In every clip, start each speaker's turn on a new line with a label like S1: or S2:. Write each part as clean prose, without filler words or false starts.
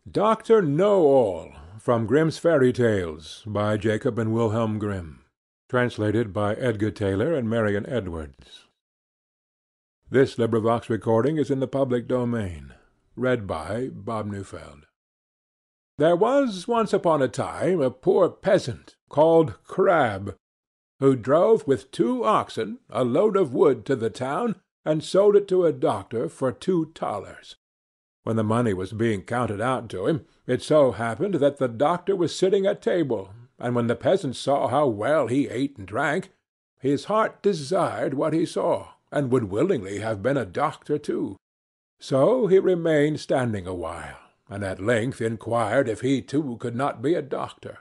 S1: Dr. Knowall, from Grimm's Fairy Tales, by Jacob and Wilhelm Grimm. Translated by Edgar Taylor and Marion Edwards. This recording is in the public domain. Read by Bob Neufeld. There was once upon a time a poor peasant called Crab, who drove with 2 oxen a load of wood to the town and sold it to a doctor for 2 thalers. When the money was being counted out to him, it so happened that the doctor was sitting at table, and when the peasant saw how well he ate and drank, his heart desired what he saw, and would willingly have been a doctor too. So he remained standing a while, and at length inquired if he too could not be a doctor.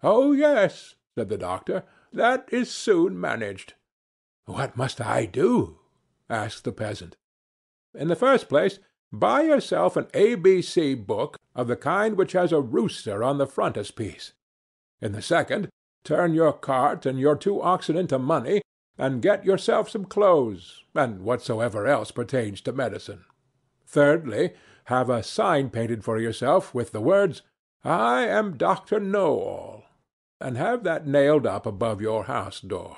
S1: "Oh, yes," said the doctor, "that is soon managed." "What must I do?" asked the peasant. "In the first place, buy yourself an ABC book of the kind which has a rooster on the frontispiece. In the second, turn your cart and your 2 oxen into money, and get yourself some clothes, and whatsoever else pertains to medicine. Thirdly, have a sign painted for yourself with the words, 'I am Dr. Knowall,' and have that nailed up above your house door."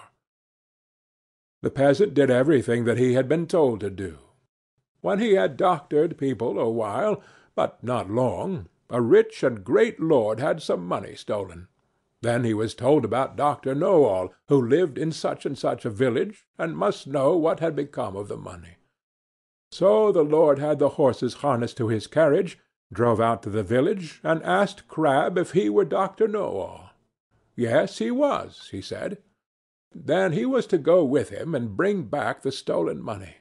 S1: The peasant did everything that he had been told to do. When he had doctored people a while, but not long, a rich and great lord had some money stolen. Then he was told about Dr. Knowall, who lived in such and such a village, and must know what had become of the money. So the lord had the horses harnessed to his carriage, drove out to the village, and asked Crab if he were Dr. Knowall. Yes, he was, he said. Then he was to go with him and bring back the stolen money.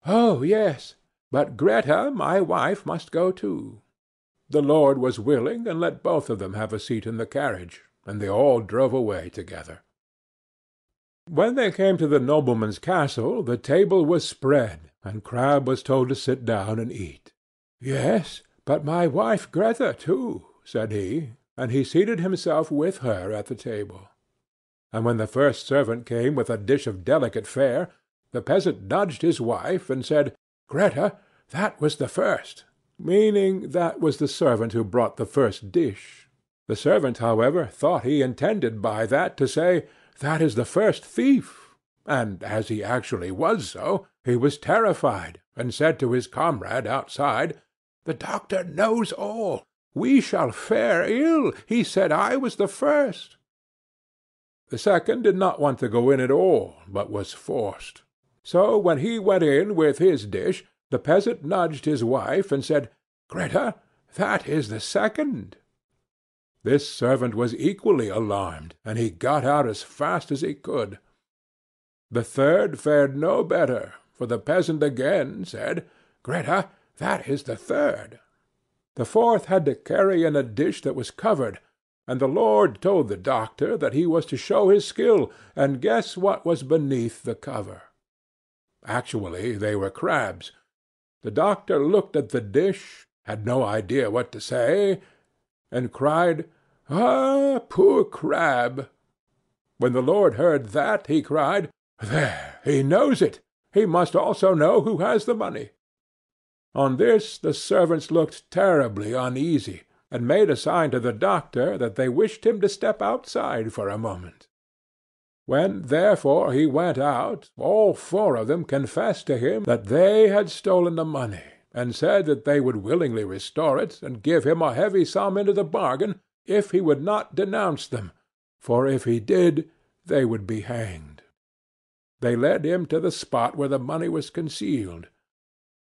S1: "Oh, yes, but Greta, my wife, must go too." The lord was willing, and let both of them have a seat in the carriage, and they all drove away together. When they came to the nobleman's castle, the table was spread, and Crab was told to sit down and eat. "Yes, but my wife Greta too," said he, and he seated himself with her at the table. And when the first servant came with a dish of delicate fare, the peasant nudged his wife and said, "Greta, that was the first," meaning that was the servant who brought the first dish. The servant, however, thought he intended by that to say, "That is the first thief," and as he actually was so, he was terrified, and said to his comrade outside, "The doctor knows all. We shall fare ill. He said I was the first." The second did not want to go in at all, but was forced. So when he went in with his dish, the peasant nudged his wife and said, "Greta, that is the second." This servant was equally alarmed, and he got out as fast as he could. The third fared no better, for the peasant again said, "Greta, that is the third." The fourth had to carry in a dish that was covered, and the lord told the doctor that he was to show his skill and guess what was beneath the cover. Actually, they were crabs. The doctor looked at the dish, had no idea what to say, and cried, "Ah, poor crab!" When the lord heard that, he cried, "There, he knows it. He must also know who has the money." On this the servants looked terribly uneasy, and made a sign to the doctor that they wished him to step outside for a moment. When, therefore, he went out, all 4 of them confessed to him that they had stolen the money, and said that they would willingly restore it, and give him a heavy sum into the bargain, if he would not denounce them, for if he did, they would be hanged. They led him to the spot where the money was concealed.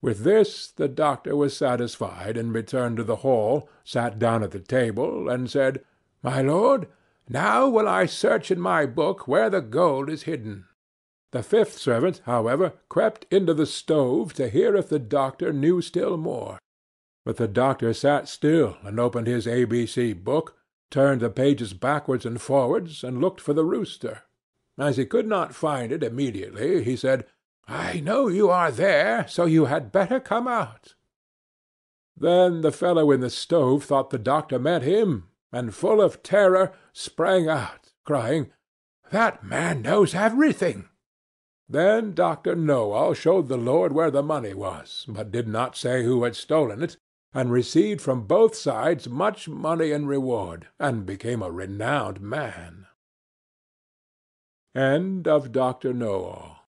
S1: With this the doctor was satisfied, and returned to the hall, sat down at the table, and said, "My lord, now will I search in my book where the gold is hidden." The 5th servant, however, crept into the stove to hear if the doctor knew still more. But the doctor sat still and opened his ABC book, turned the pages backwards and forwards, and looked for the rooster. As he could not find it immediately, he said, "I know you are there, so you had better come out." Then the fellow in the stove thought the doctor meant him, and full of terror sprang out, crying, "That man knows everything." Then Dr. Knowall showed the lord where the money was, but did not say who had stolen it, and received from both sides much money in reward, and became a renowned man. End of Dr. Knowall.